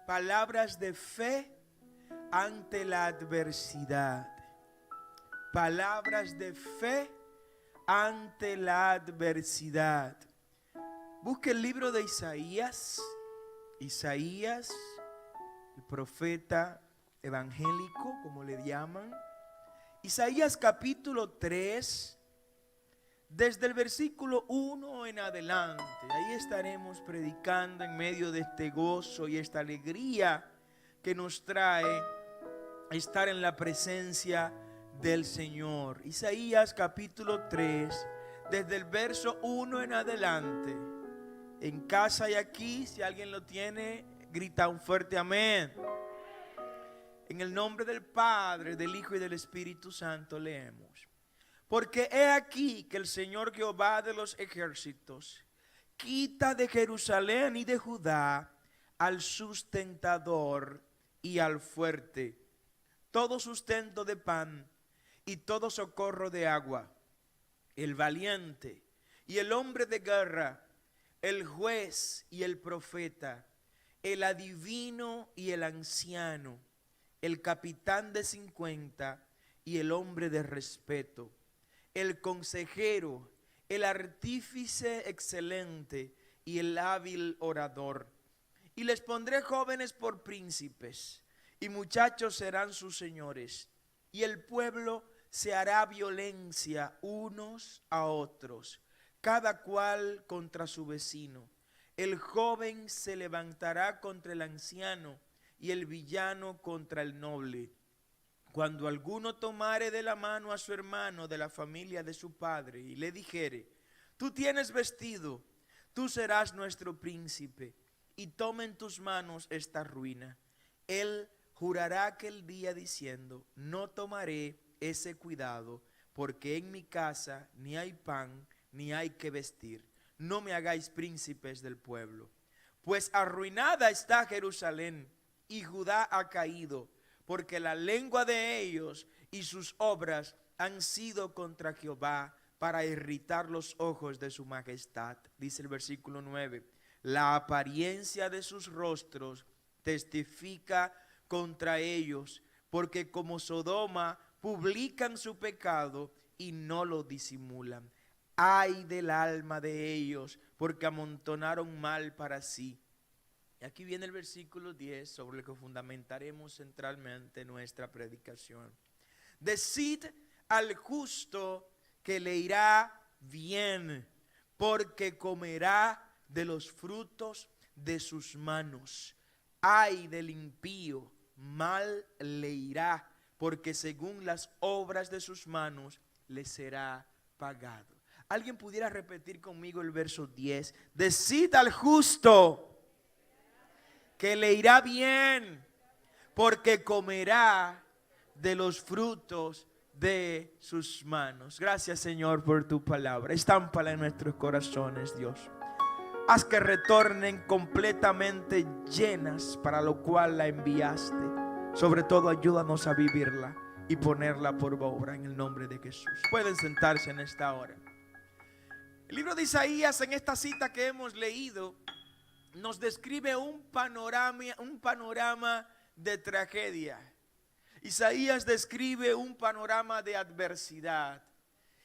Palabras de fe ante la adversidad. Palabras de fe ante la adversidad. Busque el libro de Isaías. Isaías, el profeta evangélico, como le llaman. Isaías capítulo 3, desde el versículo 1 en adelante. Ahí estaremos predicando en medio de este gozo y esta alegría que nos trae estar en la presencia del Señor. Isaías capítulo 3, desde el verso 1 en adelante. En casa y aquí, si alguien lo tiene, grita un fuerte amén. En el nombre del Padre, del Hijo y del Espíritu Santo leemos. Porque he aquí que el Señor Jehová de los ejércitos quita de Jerusalén y de Judá al sustentador y al fuerte, todo sustento de pan y todo socorro de agua, el valiente y el hombre de guerra, el juez y el profeta, el adivino y el anciano, el capitán de 50 y el hombre de respeto, el consejero, el artífice excelente y el hábil orador. Y les pondré jóvenes por príncipes, y muchachos serán sus señores, y el pueblo se hará violencia unos a otros, cada cual contra su vecino. El joven se levantará contra el anciano, y el villano contra el noble. Cuando alguno tomare de la mano a su hermano de la familia de su padre, y le dijere: tú tienes vestido, tú serás nuestro príncipe, y tome en tus manos esta ruina, él jurará aquel día diciendo: no tomaré ese cuidado, porque en mi casa ni hay pan, ni hay que vestir. No me hagáis príncipes del pueblo. Pues arruinada está Jerusalén, y Judá ha caído, porque la lengua de ellos y sus obras han sido contra Jehová, para irritar los ojos de su majestad. Dice el versículo 9. La apariencia de sus rostros testifica contra ellos, porque como Sodoma publican su pecado y no lo disimulan. Ay del alma de ellos, porque amontonaron mal para sí. Y aquí viene el versículo 10, sobre el que fundamentaremos centralmente nuestra predicación. Decid al justo que le irá bien, porque comerá de los frutos de sus manos. Ay del impío, mal le irá, porque según las obras de sus manos le será pagado. ¿Alguien pudiera repetir conmigo el verso 10? Decid al justo que le irá bien, porque comerá de los frutos de sus manos. Gracias, Señor, por tu palabra. Estámpala en nuestros corazones, Dios. Haz que retornen completamente llenas, para lo cual la enviaste. Sobre todo, ayúdanos a vivirla y ponerla por obra en el nombre de Jesús. Pueden sentarse en esta hora. El libro de Isaías, en esta cita que hemos leído, nos describe un panorama de tragedia. Isaías describe un panorama de adversidad.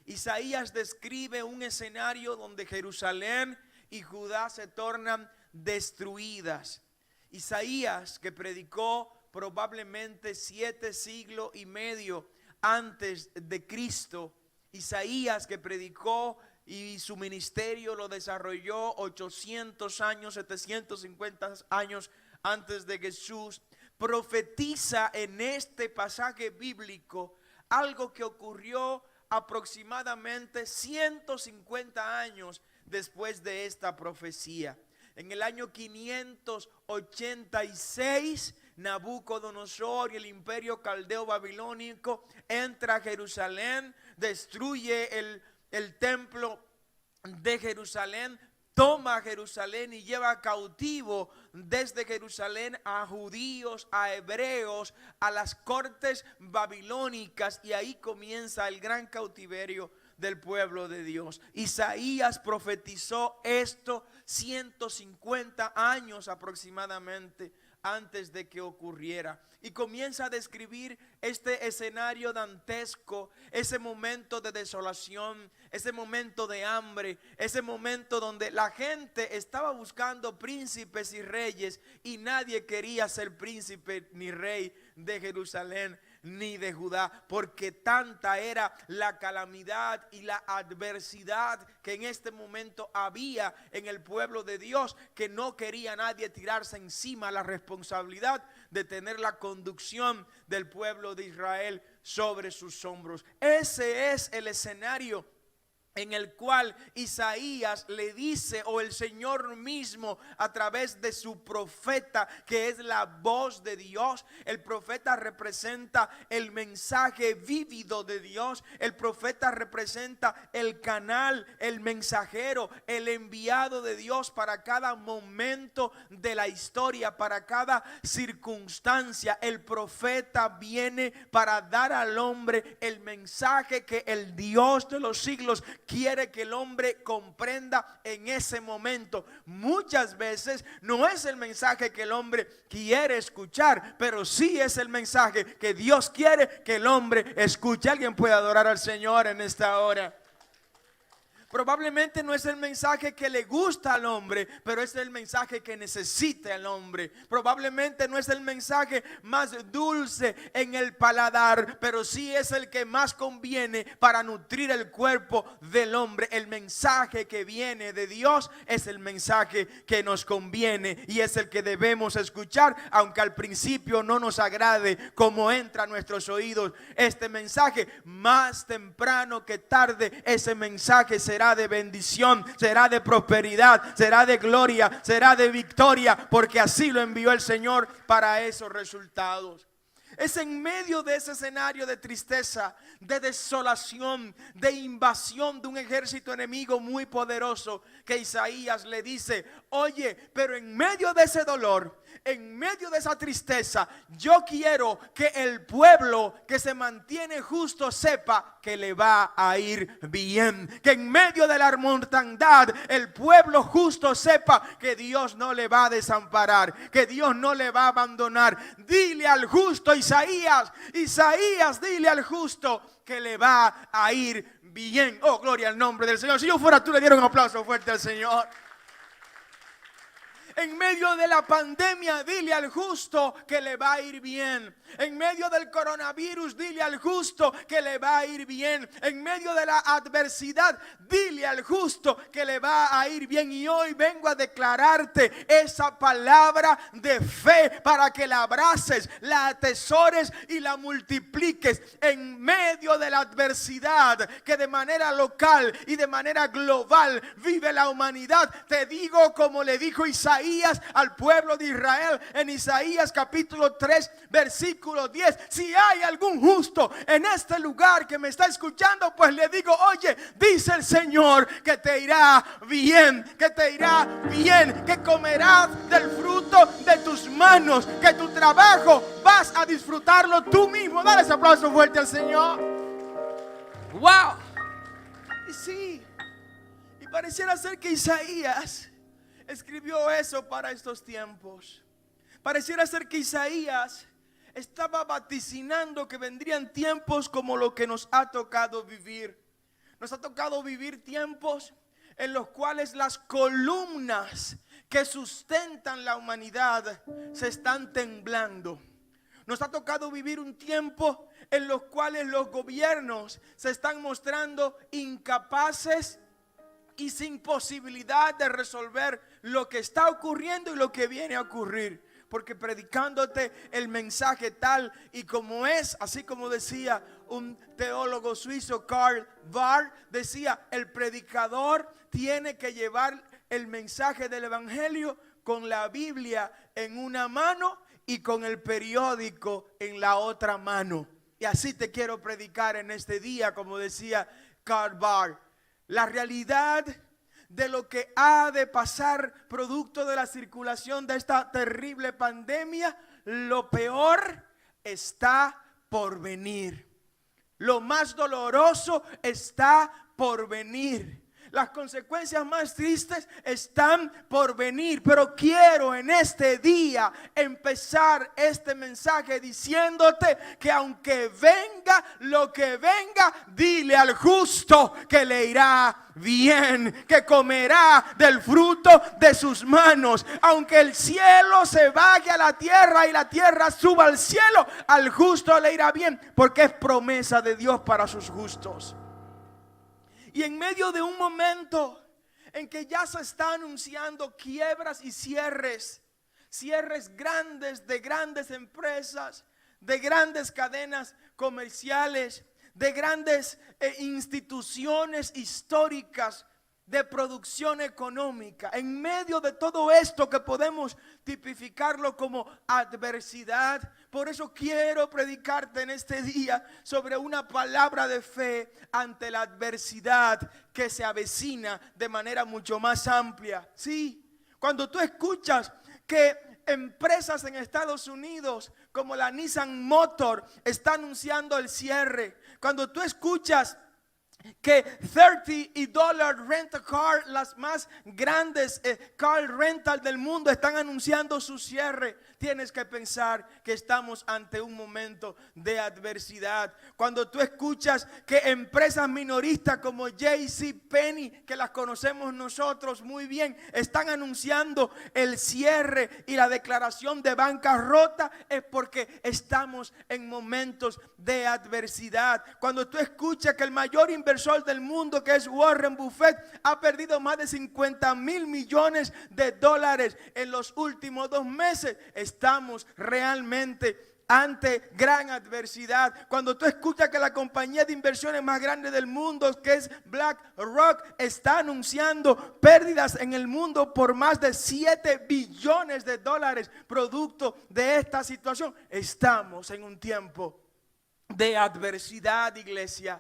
Isaías describe un escenario donde Jerusalén y Judá se tornan destruidas. Isaías, que predicó probablemente 7 siglos y medio antes de Cristo. Isaías, que predicó y su ministerio lo desarrolló 800 años, 750 años antes de Jesús, profetiza en este pasaje bíblico algo que ocurrió aproximadamente 150 años después de esta profecía. En el año 586, Nabucodonosor y el imperio caldeo babilónico entra a Jerusalén, destruye el templo de Jerusalén, toma Jerusalén y lleva cautivo desde Jerusalén a judíos, a hebreos, a las cortes babilónicas, y ahí comienza el gran cautiverio del pueblo de Dios. Isaías profetizó esto 150 años aproximadamente antes de que ocurriera. Y comienza a describir este escenario dantesco, ese momento de desolación, ese momento de hambre, ese momento donde la gente estaba buscando príncipes y reyes y nadie quería ser príncipe ni rey de Jerusalén ni de Judá, porque tanta era la calamidad y la adversidad que en este momento había en el pueblo de Dios, que no quería nadie tirarse encima la responsabilidad de tener la conducción del pueblo de Israel sobre sus hombros. Ese es el escenario en el cual Isaías le dice, o el Señor mismo a través de su profeta, que es la voz de Dios. El profeta representa el mensaje vívido de Dios. El profeta representa el canal, el mensajero, el enviado de Dios para cada momento de la historia, para cada circunstancia. El profeta viene para dar al hombre el mensaje que el Dios de los siglos quiere que el hombre comprenda en ese momento. Muchas veces no es el mensaje que el hombre quiere escuchar, pero sí es el mensaje que Dios quiere que el hombre escuche. Alguien puede adorar al Señor en esta hora. Probablemente no es el mensaje que le gusta al hombre, pero es el mensaje que necesita el hombre. Probablemente no es el mensaje más dulce en el paladar, pero sí es el que más conviene para nutrir el cuerpo del hombre. El mensaje que viene de Dios es el mensaje que nos conviene y es el que debemos escuchar, aunque al principio no nos agrade como entra a nuestros oídos este mensaje. Más temprano que tarde ese mensaje será de bendición, será de prosperidad, será de gloria, será de victoria, porque así lo envió el Señor para esos resultados. Es en medio de ese escenario de tristeza, de desolación, de invasión de un ejército enemigo muy poderoso, que Isaías le dice: oye, pero en medio de ese dolor, en medio de esa tristeza, yo quiero que el pueblo que se mantiene justo sepa que le va a ir bien. Que en medio de la mortandad, el pueblo justo sepa que Dios no le va a desamparar, que Dios no le va a abandonar. Dile al justo, Isaías, dile al justo que le va a ir bien. Oh, gloria al nombre del Señor. Si yo fuera tú, le diera un aplauso fuerte al Señor. En medio de la pandemia, dile al justo que le va a ir bien. En medio del coronavirus, dile al justo que le va a ir bien. En medio de la adversidad, dile al justo que le va a ir bien. Y hoy vengo a declararte esa palabra de fe para que la abraces, la atesores y la multipliques. En medio de la adversidad que de manera local y de manera global vive la humanidad, te digo como le dijo Isaías al pueblo de Israel en Isaías capítulo 3 versículo 10: si hay algún justo en este lugar que me está escuchando, pues le digo: oye, dice el Señor que te irá bien, que te irá bien, que comerás del fruto de tus manos, que tu trabajo vas a disfrutarlo tú mismo. Dale ese aplauso fuerte al Señor. Wow. Y sí, y pareciera ser que Isaías escribió eso para estos tiempos. Pareciera ser que Isaías estaba vaticinando que vendrían tiempos como lo que nos ha tocado vivir. Nos ha tocado vivir tiempos en los cuales las columnas que sustentan la humanidad se están temblando. Nos ha tocado vivir un tiempo en los cuales los gobiernos se están mostrando incapaces y sin posibilidad de resolver lo que está ocurriendo y lo que viene a ocurrir. Porque predicándote el mensaje tal y como es, así como decía un teólogo suizo, Karl Barth, decía: el predicador tiene que llevar el mensaje del evangelio con la Biblia en una mano y con el periódico en la otra mano. Y así te quiero predicar en este día, como decía Karl Barth. La realidad de lo que ha de pasar producto de la circulación de esta terrible pandemia, lo peor está por venir. Lo más doloroso está por venir. Las consecuencias más tristes están por venir, pero quiero en este día empezar este mensaje diciéndote que aunque venga lo que venga, dile al justo que le irá bien, que comerá del fruto de sus manos. Aunque el cielo se baje a la tierra y la tierra suba al cielo, al justo le irá bien, porque es promesa de Dios para sus justos. Y en medio de un momento en que ya se está anunciando quiebras y cierres grandes de grandes empresas, de grandes cadenas comerciales, de grandes instituciones históricas de producción económica. En medio de todo esto que podemos tipificarlo como adversidad, por eso quiero predicarte en este día sobre una palabra de fe ante la adversidad que se avecina de manera mucho más amplia. Sí, cuando tú escuchas que empresas en Estados Unidos como la Nissan Motor está anunciando el cierre, cuando tú escuchas que $30 rent a car, las más grandes car rental del mundo, están anunciando su cierre, tienes que pensar que estamos ante un momento de adversidad. Cuando tú escuchas que empresas minoristas como JCPenney, que las conocemos nosotros muy bien, están anunciando el cierre y la declaración de bancarrota, es porque estamos en momentos de adversidad. Cuando tú escuchas que el mayor inversor del mundo, que es Warren Buffett, ha perdido más de $50 mil millones en los últimos 2 meses, estamos realmente ante gran adversidad. Cuando tú escuchas que la compañía de inversiones más grande del mundo, que es BlackRock, está anunciando pérdidas en el mundo por más de $7 billones producto de esta situación, estamos en un tiempo de adversidad, iglesia.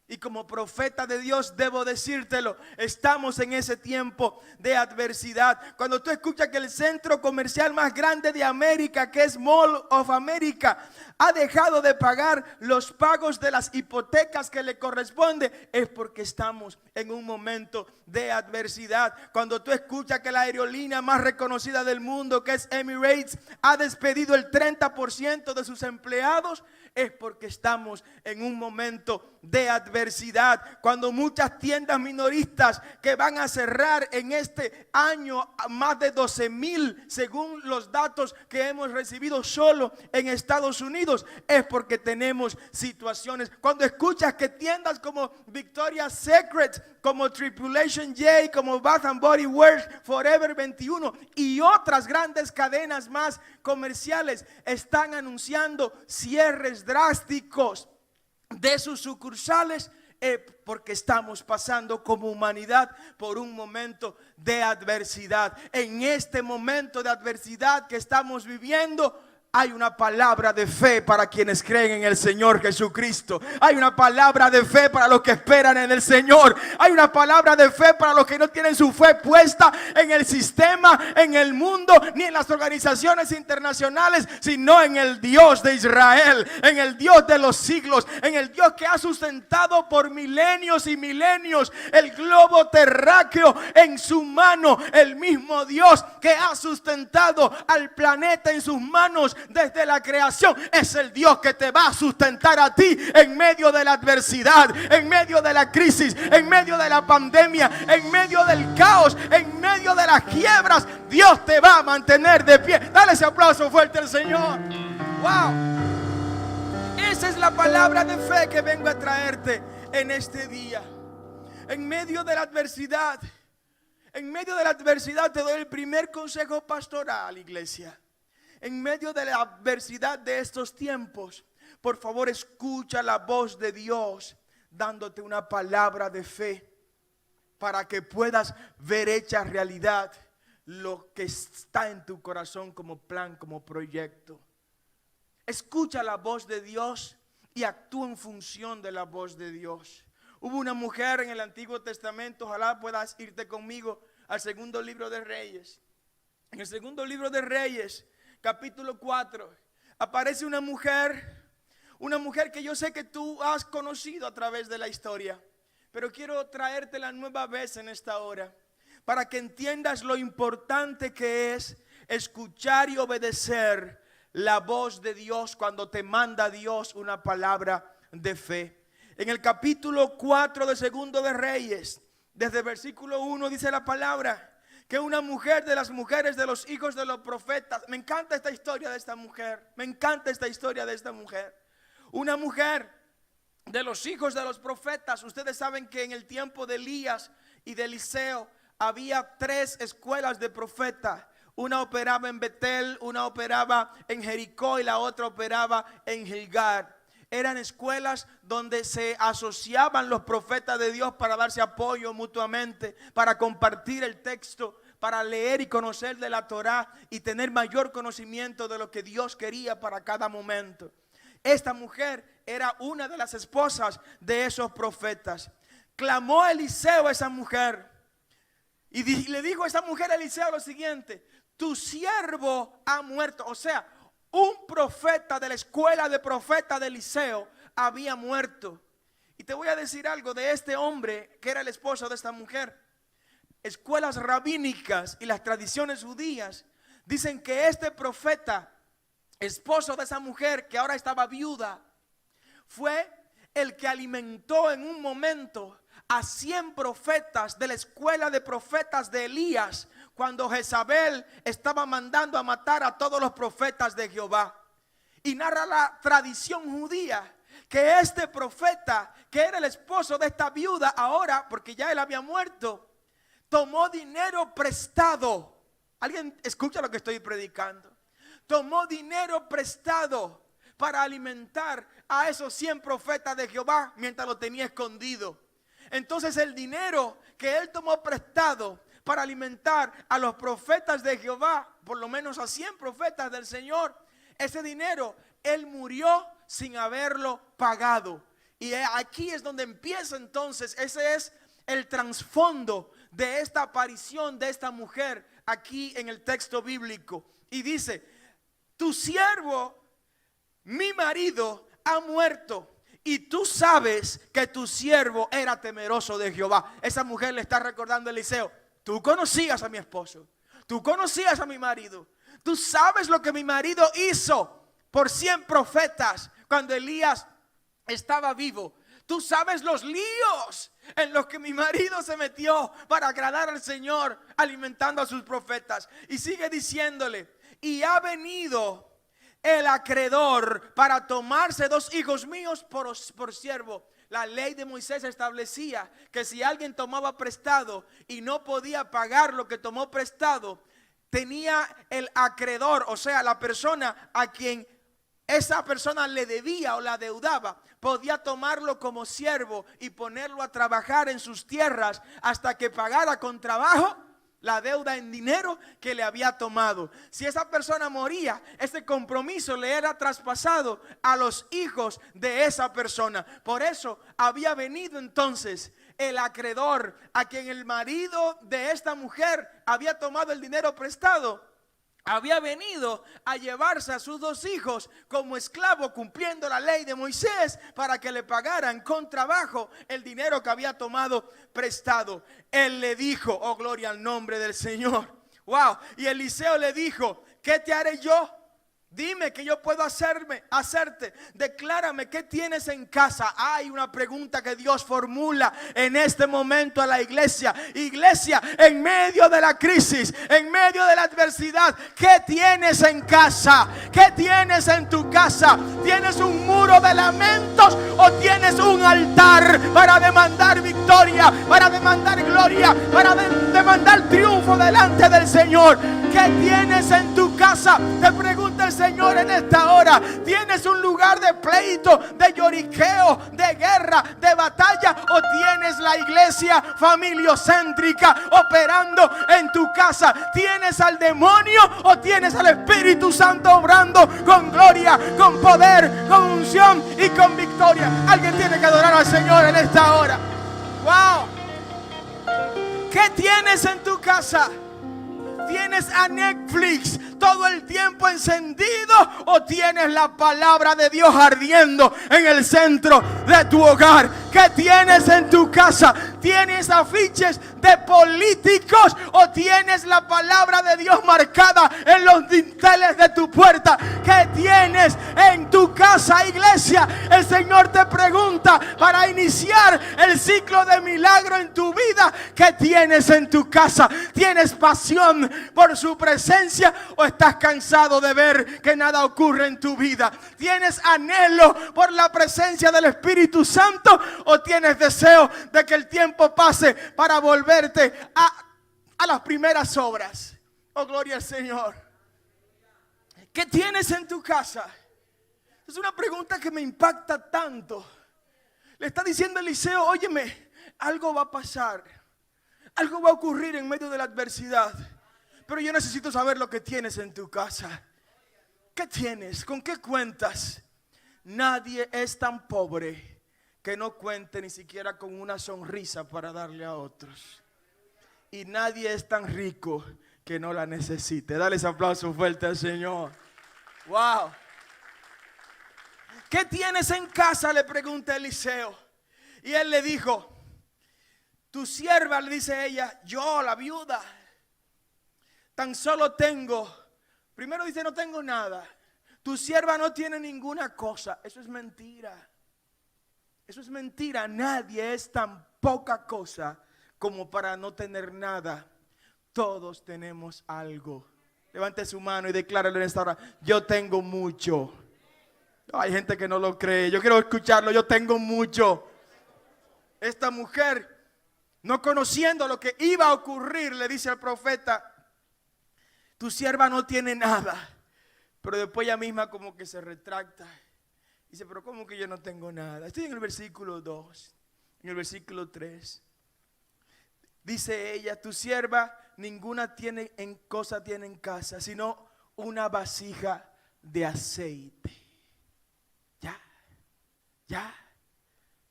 Y como profeta de Dios debo decírtelo, estamos en ese tiempo de adversidad. Cuando tú escuchas que el centro comercial más grande de América, que es Mall of America, ha dejado de pagar los pagos de las hipotecas que le corresponde, es porque estamos en un momento de adversidad. Cuando tú escuchas que la aerolínea más reconocida del mundo, que es Emirates, ha despedido el 30% de sus empleados, es porque estamos en un momento de adversidad. Cuando muchas tiendas minoristas que van a cerrar en este año, más de 12,000 según los datos que hemos recibido solo en Estados Unidos, es porque tenemos situaciones. Cuando escuchas que tiendas como Victoria's Secret, como Tripulation J, como Bath and Body Works, Forever 21 y otras grandes cadenas más comerciales están anunciando cierres drásticos de sus sucursales, porque estamos pasando como humanidad por un momento de adversidad. En este momento de adversidad que estamos viviendo, hay una palabra de fe para quienes creen en el Señor Jesucristo. Hay una palabra de fe para los que esperan en el Señor. Hay una palabra de fe para los que no tienen su fe puesta en el sistema, en el mundo, ni en las organizaciones internacionales, sino en el Dios de Israel, en el Dios de los siglos, en el Dios que ha sustentado por milenios y milenios el globo terráqueo en su mano. El mismo Dios que ha sustentado al planeta en sus manos desde la creación es el Dios que te va a sustentar a ti en medio de la adversidad, en medio de la crisis, en medio de la pandemia, en medio del caos, en medio de las quiebras. Dios te va a mantener de pie. Dale ese aplauso fuerte al Señor. Wow. Esa es la palabra de fe que vengo a traerte en este día. En medio de la adversidad, te doy el primer consejo pastoral, iglesia. En medio de la adversidad de estos tiempos, por favor escucha la voz de Dios dándote una palabra de fe para que puedas ver hecha realidad lo que está en tu corazón como plan, como proyecto. Escucha la voz de Dios y actúa en función de la voz de Dios. Hubo una mujer en el Antiguo Testamento, ojalá puedas irte conmigo al segundo libro de Reyes. En el segundo libro de Reyes, capítulo 4, aparece una mujer que yo sé que tú has conocido a través de la historia. pero quiero traerte la nueva vez en esta hora, para que entiendas lo importante que es escuchar y obedecer la voz de Dios cuando te manda Dios una palabra de fe. En el capítulo 4 de Segundo de Reyes, desde el versículo 1 dice la palabra que una mujer de las mujeres de los hijos de los profetas, me encanta esta historia de esta mujer, me encanta esta historia de esta mujer. Una mujer de los hijos de los profetas. Ustedes saben que en el tiempo de Elías y de Eliseo había 3 escuelas de profetas. Una operaba en Betel, una operaba en Jericó y la otra operaba en Gilgal. Eran escuelas donde se asociaban los profetas de Dios para darse apoyo mutuamente, para compartir el texto, para leer y conocer de la Torá y tener mayor conocimiento de lo que Dios quería para cada momento. Esta mujer era una de las esposas de esos profetas. Clamó Eliseo a esa mujer y le dijo a esa mujer a Eliseo lo siguiente: tu siervo ha muerto. O sea, un profeta de la escuela de profetas de Eliseo había muerto. Y te voy a decir algo de este hombre que era el esposo de esta mujer. Escuelas rabínicas y las tradiciones judías dicen que este profeta, esposo de esa mujer que ahora estaba viuda, fue el que alimentó en un momento a 100 profetas de la escuela de profetas de Elías, cuando Jezabel estaba mandando a matar a todos los profetas de Jehová. Y narra la tradición judía que este profeta, que era el esposo de esta viuda, ahora, porque ya él había muerto, tomó dinero prestado. ¿Alguien escucha lo que estoy predicando? Tomó dinero prestado para alimentar a esos 100 profetas de Jehová mientras lo tenía escondido. Entonces el dinero que él tomó prestado para alimentar a los profetas de Jehová, por lo menos a 100 profetas del Señor, ese dinero él murió sin haberlo pagado. Y aquí es donde empieza entonces, ese es el trasfondo de esta aparición de esta mujer aquí en el texto bíblico. Y dice: tu siervo, mi marido, ha muerto, y tú sabes que tu siervo era temeroso de Jehová. Esa mujer le está recordando a Eliseo: tú conocías a mi esposo, tú conocías a mi marido, tú sabes lo que mi marido hizo por 100 profetas cuando Elías estaba vivo. Tú sabes los líos en los que mi marido se metió para agradar al Señor, alimentando a sus profetas. Y sigue diciéndole: y ha venido el acreedor para tomarse 2 hijos míos por siervo. La ley de Moisés establecía que si alguien tomaba prestado y no podía pagar lo que tomó prestado, tenía el acreedor, o sea, la persona a quien esa persona le debía o la deudaba, podía tomarlo como siervo y ponerlo a trabajar en sus tierras hasta que pagara con trabajo la deuda en dinero que le había tomado. Si esa persona moría, ese compromiso le era traspasado a los hijos de esa persona. Por eso había venido entonces el acreedor, a quien el marido de esta mujer había tomado el dinero prestado. Había venido a llevarse a sus 2 hijos como esclavo, cumpliendo la ley de Moisés, para que le pagaran con trabajo el dinero que había tomado prestado. Él le dijo: oh, gloria al nombre del Señor. Wow. Y Eliseo le dijo: ¿qué te haré yo? Dime qué yo puedo hacerte. Declárame qué tienes en casa. Hay una pregunta que Dios formula en este momento a la iglesia. Iglesia, en medio de la crisis, en medio de la adversidad, ¿qué tienes en casa? ¿Qué tienes en tu casa? ¿Tienes un muro de lamentos o tienes un altar para demandar victoria, para demandar gloria, para demandar triunfo delante del Señor? ¿Qué tienes en tu casa? Te pregunta el Señor en esta hora. ¿Tienes un lugar de pleito, de lloriqueo, de guerra, de batalla? ¿O tienes la iglesia familiocéntrica operando en tu casa? ¿Tienes al demonio o tienes al Espíritu Santo obrando con gloria, con poder, con unción y con victoria? Alguien tiene que adorar al Señor en esta hora. ¡Wow! ¿Qué tienes en tu casa? tienes a Netflix todo el tiempo encendido o tienes la palabra de Dios ardiendo en el centro de tu hogar? ¿Qué tienes en tu casa? ¿Tienes afiches de políticos o tienes la palabra de Dios marcada en los dinteles de tu puerta? ¿Qué tienes en tu casa, iglesia? El Señor te pregunta para iniciar el ciclo de milagro en tu vida. ¿Qué tienes en tu casa? ¿Tienes pasión por su presencia o estás cansado de ver que nada ocurre en tu vida? ¿Tienes anhelo por la presencia del Espíritu Santo o tienes deseo de que el tiempo pase para volverte a las primeras obras? Oh, gloria al Señor. ¿Qué tienes en tu casa? Es una pregunta que me impacta tanto. Le está diciendo Eliseo: óyeme, algo va a pasar, algo va a ocurrir en medio de la adversidad, pero yo necesito saber lo que tienes en tu casa. ¿Qué tienes? ¿Con qué cuentas? Nadie es tan pobre que no cuente ni siquiera con una sonrisa para darle a otros. Y nadie es tan rico que no la necesite. Dale ese aplauso fuerte al Señor. Wow. ¿Qué tienes en casa?, le pregunta Eliseo. Y él le dijo: tu sierva, le dice ella, yo, la viuda, tan solo tengo, primero dice no tengo nada. Tu sierva no tiene ninguna cosa. Eso es mentira. Eso es mentira. Nadie es tan poca cosa como para no tener nada. Todos tenemos algo. Levante su mano y decláralo en esta hora: yo tengo mucho. Hay gente que no lo cree. Yo quiero escucharlo. Yo tengo mucho. Esta mujer, no conociendo lo que iba a ocurrir, le dice al profeta: tu sierva no tiene nada. Pero después ella misma como que se retracta. Dice: pero ¿cómo que yo no tengo nada? Estoy en el versículo 2. En el versículo 3. Dice ella: tu sierva ninguna cosa tiene en casa, sino una vasija de aceite.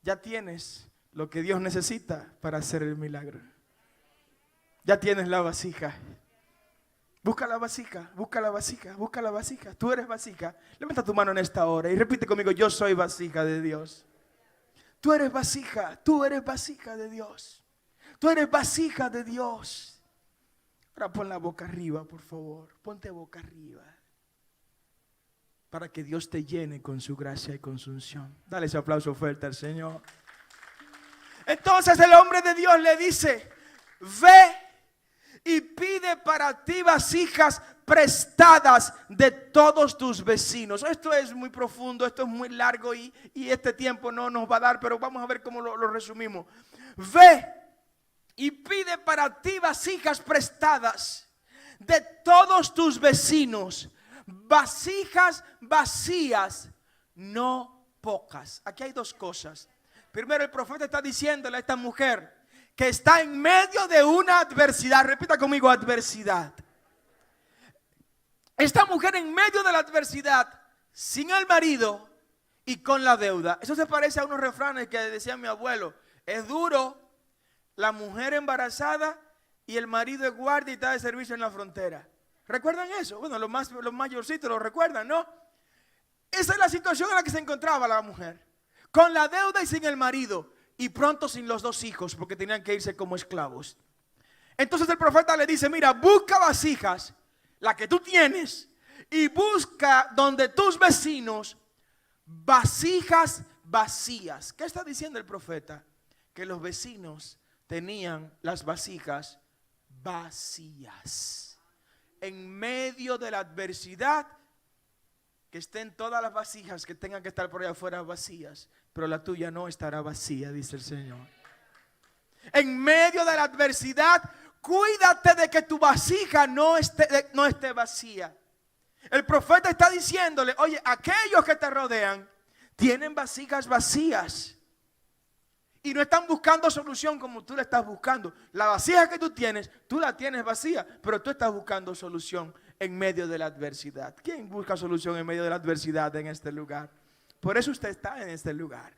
Ya tienes lo que Dios necesita para hacer el milagro. Ya tienes la vasija. Busca la vasija, busca la vasija, busca la vasija. Tú eres vasija. Levanta tu mano en esta hora y repite conmigo: yo soy vasija de Dios. Tú eres vasija de Dios. Tú eres vasija de Dios. Ahora pon la boca arriba, por favor. Ponte boca arriba, para que Dios te llene con su gracia y con su unción. Dale ese aplauso fuerte al Señor. Entonces el hombre de Dios le dice: ve y pide para ti vasijas prestadas de todos tus vecinos. Esto es muy profundo, esto es muy largo y este tiempo no nos va a dar, pero vamos a ver cómo lo resumimos. Ve y pide para ti vasijas prestadas de todos tus vecinos, vasijas vacías, no pocas. Aquí hay dos cosas. Primero, el profeta está diciéndole a esta mujer que está en medio de una adversidad. Repita conmigo: adversidad. Esta mujer en medio de la adversidad, sin el marido y con la deuda. Eso se parece a unos refranes que decía mi abuelo: es duro la mujer embarazada y el marido es guardia y está de servicio en la frontera. ¿Recuerdan eso? Bueno, los mayorcitos lo recuerdan, ¿no? Esa es la situación en la que se encontraba la mujer, con la deuda y sin el marido, y pronto sin los dos hijos, porque tenían que irse como esclavos. Entonces el profeta le dice: mira, busca vasijas, la que tú tienes, y busca donde tus vecinos vasijas vacías. ¿Qué está diciendo el profeta? Que los vecinos tenían las vasijas vacías. En medio de la adversidad, que estén todas las vasijas que tengan que estar por allá afuera vacías, pero la tuya no estará vacía, dice el Señor. En medio de la adversidad, cuídate de que tu vasija no esté vacía. El profeta está diciéndole: oye, aquellos que te rodean tienen vasijas vacías y no están buscando solución como tú la estás buscando. La vasija que tú tienes, tú la tienes vacía, pero tú estás buscando solución en medio de la adversidad. ¿Quién busca solución en medio de la adversidad en este lugar? Por eso usted está en este lugar,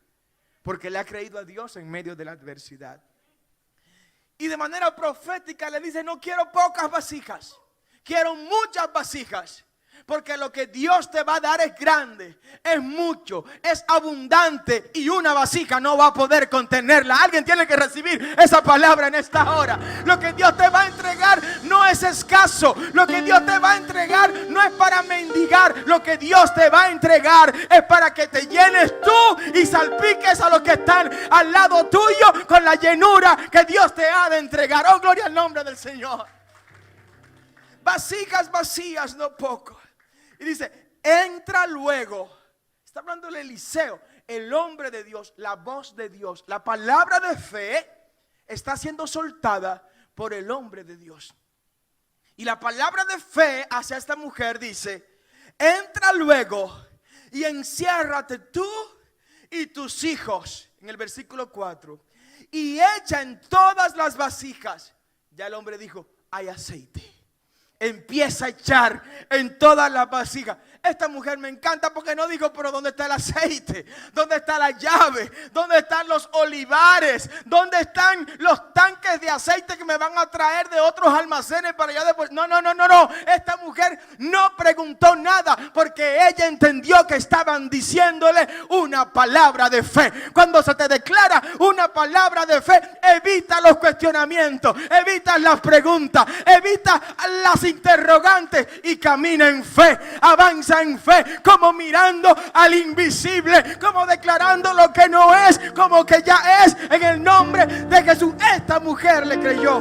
porque le ha creído a Dios en medio de la adversidad. Y de manera profética le dice: no quiero pocas vasijas, quiero muchas vasijas. Porque lo que Dios te va a dar es grande, es mucho, es abundante y una vasija no va a poder contenerla. Alguien tiene que recibir esa palabra en esta hora. Lo que Dios te va a entregar no es escaso. Lo que Dios te va a entregar no es para mendigar. Lo que Dios te va a entregar es para que te llenes tú y salpiques a los que están al lado tuyo con la llenura que Dios te ha de entregar. Oh, gloria al nombre del Señor. Vasijas vacías, no poco. Y dice, entra luego. Está hablando de Eliseo, el hombre de Dios, la voz de Dios. La palabra de fe está siendo soltada por el hombre de Dios. Y la palabra de fe hacia esta mujer dice, entra luego y enciérrate tú y tus hijos. En el versículo 4. Y echa en todas las vasijas. Ya el hombre dijo, hay aceite. Empieza a echar en todas las vasijas. Esta mujer me encanta porque no digo, pero ¿dónde está el aceite? ¿Dónde está la llave? ¿Dónde están los olivares? ¿Dónde están los tanques de aceite que me van a traer de otros almacenes para allá después? No. Esta mujer no preguntó nada porque ella entendió que estaban diciéndole una palabra de fe. Cuando se te declara una palabra de fe, evita los cuestionamientos, evita las preguntas, evita las interrogantes y camina en fe, avanza en fe, como mirando al invisible, como declarando lo que no es, como que ya es, en el nombre de Jesús. Esta mujer le creyó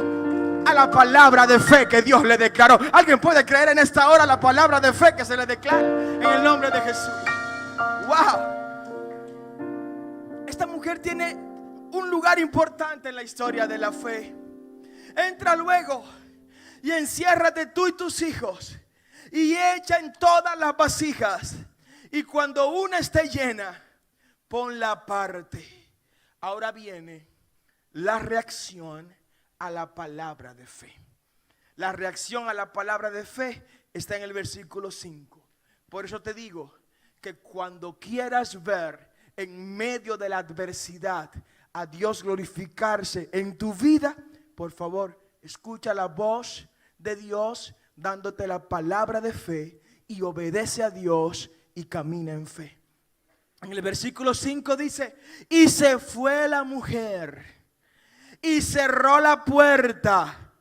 a la palabra de fe que Dios le declaró. ¿Alguien puede creer en esta hora la palabra de fe que se le declara en el nombre de Jesús? Wow. Esta mujer tiene un lugar importante en la historia de la fe. Entra luego y enciérrate tú y tus hijos y echa en todas las vasijas, y cuando una esté llena, ponla aparte. Ahora viene la reacción a la palabra de fe. La reacción a la palabra de fe está en el versículo 5. Por eso te digo que cuando quieras ver en medio de la adversidad a Dios glorificarse en tu vida, por favor, escucha la voz de Dios dándote la palabra de fe y obedece a Dios y camina en fe. En el versículo 5 dice, y se fue la mujer y cerró la puerta,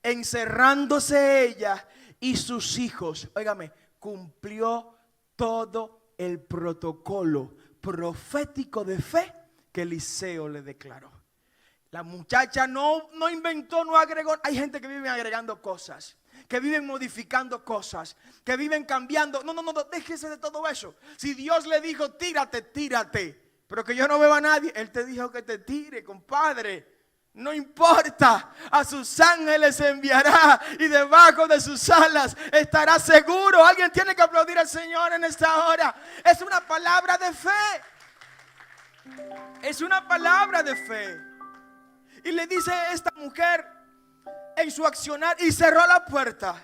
encerrándose ella y sus hijos. Óigame, cumplió todo el protocolo profético de fe que Eliseo le declaró. La muchacha no inventó, no agregó. Hay gente que vive agregando cosas, que viven modificando cosas, que viven cambiando. No, déjese de todo eso. Si Dios le dijo, tírate, pero que yo no veo a nadie, Él te dijo que te tire, compadre. No importa, a sus ángeles enviará y debajo de sus alas estará seguro. Alguien tiene que aplaudir al Señor en esta hora. Es una palabra de fe. Es una palabra de fe. Y le dice esta mujer en su accionar, y cerró la puerta,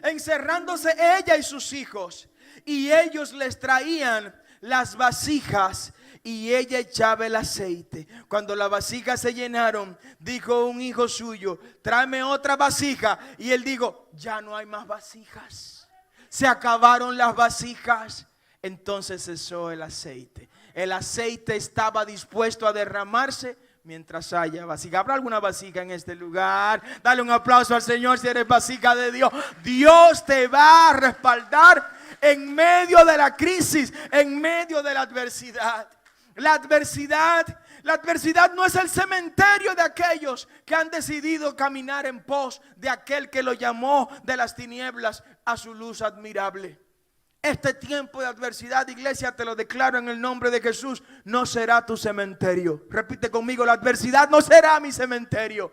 encerrándose ella y sus hijos. Y ellos les traían las vasijas y ella echaba el aceite. Cuando las vasijas se llenaron, dijo un hijo suyo, tráeme otra vasija. Y él dijo, ya no hay más vasijas. Se acabaron las vasijas. Entonces cesó el aceite. El aceite estaba dispuesto a derramarse mientras haya vasija. ¿Habrá alguna vasija en este lugar? Dale un aplauso al Señor si eres vasija de Dios. Dios te va a respaldar en medio de la crisis, en medio de la adversidad. La adversidad no es el cementerio de aquellos que han decidido caminar en pos de aquel que lo llamó de las tinieblas a su luz admirable. Este tiempo de adversidad, iglesia, te lo declaro en el nombre de Jesús, no será tu cementerio. Repite conmigo, la adversidad no será mi cementerio.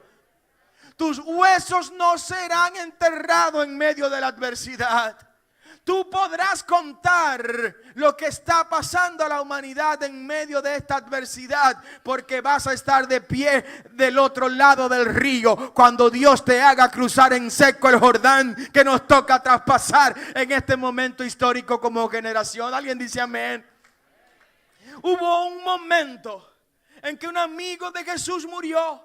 Tus huesos no serán enterrados en medio de la adversidad. Tú podrás contar lo que está pasando a la humanidad en medio de esta adversidad, porque vas a estar de pie del otro lado del río cuando Dios te haga cruzar en seco el Jordán que nos toca traspasar en este momento histórico como generación. ¿Alguien dice amén? Hubo un momento en que un amigo de Jesús murió,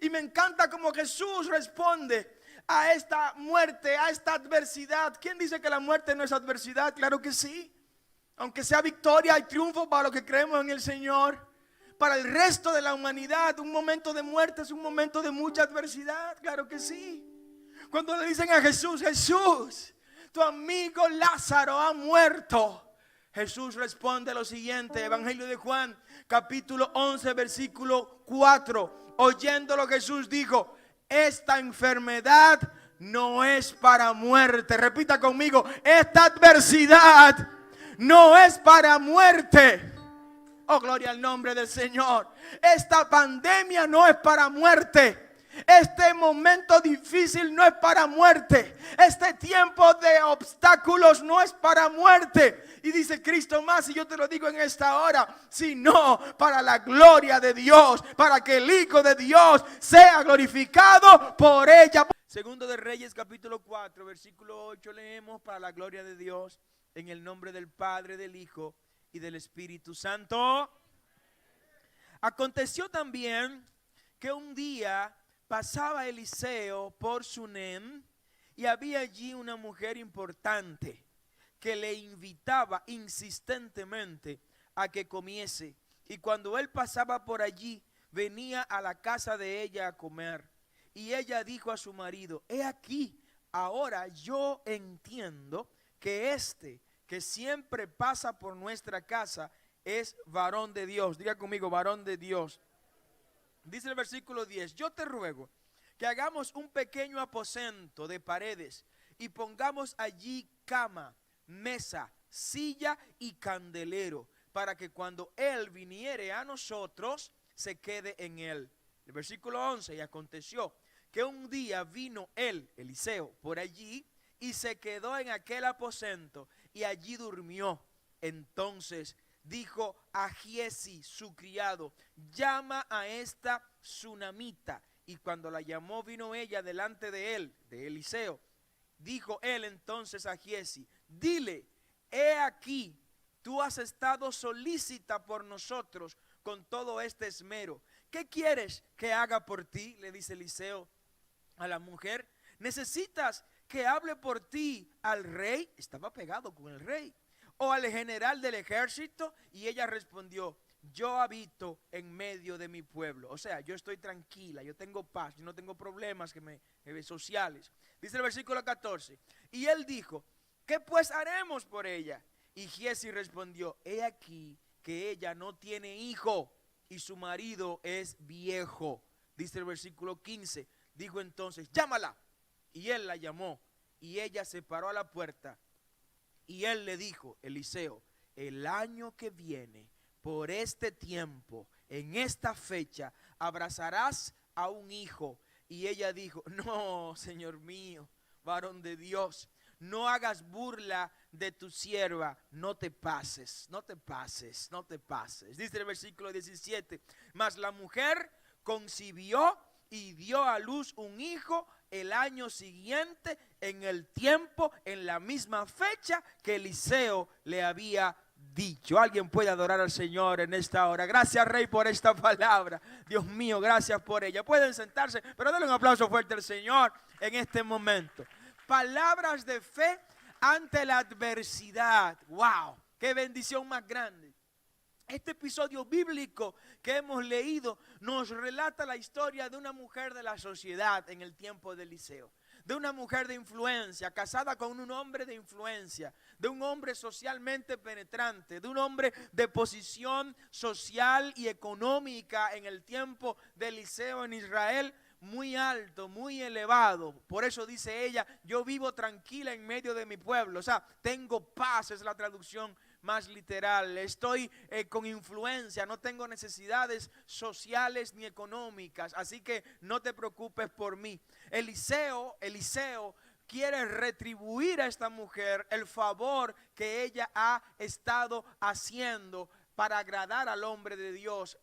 y me encanta cómo Jesús responde a esta muerte, a esta adversidad. ¿Quién dice que la muerte no es adversidad? Claro que sí. Aunque sea victoria y triunfo para los que creemos en el Señor. Para el resto de la humanidad, un momento de muerte es un momento de mucha adversidad. Claro que sí. Cuando le dicen a Jesús, Jesús, tu amigo Lázaro ha muerto. Jesús responde lo siguiente, Evangelio de Juan, capítulo 11, versículo 4. Oyéndolo Jesús dijo, esta enfermedad no es para muerte. Repita conmigo, esta adversidad no es para muerte. Oh, gloria al nombre del Señor. Esta pandemia no es para muerte. Este momento difícil no es para muerte. Este tiempo de obstáculos no es para muerte. Y dice Cristo más, y yo te lo digo en esta hora, sino para la gloria de Dios, para que el Hijo de Dios sea glorificado por ella. Segundo de Reyes capítulo 4 versículo 8 leemos, para la gloria de Dios, en el nombre del Padre, del Hijo y del Espíritu Santo. Aconteció también que un día pasaba Eliseo por Sunem y había allí una mujer importante que le invitaba insistentemente a que comiese. Y cuando él pasaba por allí, venía a la casa de ella a comer. Y ella dijo a su marido, he aquí, ahora yo entiendo que que siempre pasa por nuestra casa es varón de Dios. Diga conmigo, varón de Dios. Dice el versículo 10, yo te ruego que hagamos un pequeño aposento de paredes y pongamos allí cama, mesa, silla y candelero, para que cuando él viniere a nosotros, se quede en él. El versículo 11, y aconteció que un día vino él, Eliseo, por allí y se quedó en aquel aposento y allí durmió. Entonces dijo a Giezi, su criado, llama a esta sunamita. Y cuando la llamó, vino ella delante de él, de Eliseo. Dijo él entonces a Giezi, dile, he aquí, tú has estado solícita por nosotros con todo este esmero. ¿Qué quieres que haga por ti? Le dice Eliseo a la mujer. ¿Necesitas que hable por ti al rey? Estaba pegado con el rey. ¿O al general del ejército? Y ella respondió, yo habito en medio de mi pueblo. O sea, yo estoy tranquila, yo tengo paz, yo no tengo problemas sociales. Dice el versículo 14. Y él dijo, ¿qué pues haremos por ella? Y Giezi respondió, he aquí que ella no tiene hijo y su marido es viejo. Dice el versículo 15. Dijo entonces, llámala. Y él la llamó y ella se paró a la puerta. Y él le dijo, Eliseo, el año que viene, por este tiempo, en esta fecha, abrazarás a un hijo. Y ella dijo, no, Señor mío, varón de Dios, no hagas burla de tu sierva, no te pases, no te pases, no te pases. Dice el versículo 17, mas la mujer concibió y dio a luz un hijo el año siguiente, en el tiempo, en la misma fecha que Eliseo le había dicho. Alguien puede adorar al Señor en esta hora. Gracias, Rey, por esta palabra. Dios mío, gracias por ella. Pueden sentarse, pero denle un aplauso fuerte al Señor en este momento. Palabras de fe ante la adversidad. ¡Wow! ¡Qué bendición más grande! Este episodio bíblico que hemos leído nos relata la historia de una mujer de la sociedad en el tiempo de Eliseo. De una mujer de influencia, casada con un hombre de influencia, de un hombre socialmente penetrante, de un hombre de posición social y económica en el tiempo de Eliseo en Israel, muy alto, muy elevado. Por eso dice ella, yo vivo tranquila en medio de mi pueblo. O sea, tengo paz, es la traducción más literal. Estoy con influencia, no tengo necesidades sociales ni económicas, así que no te preocupes por mí. Eliseo quiere retribuir a esta mujer el favor que ella ha estado haciendo para agradar al hombre de Dios,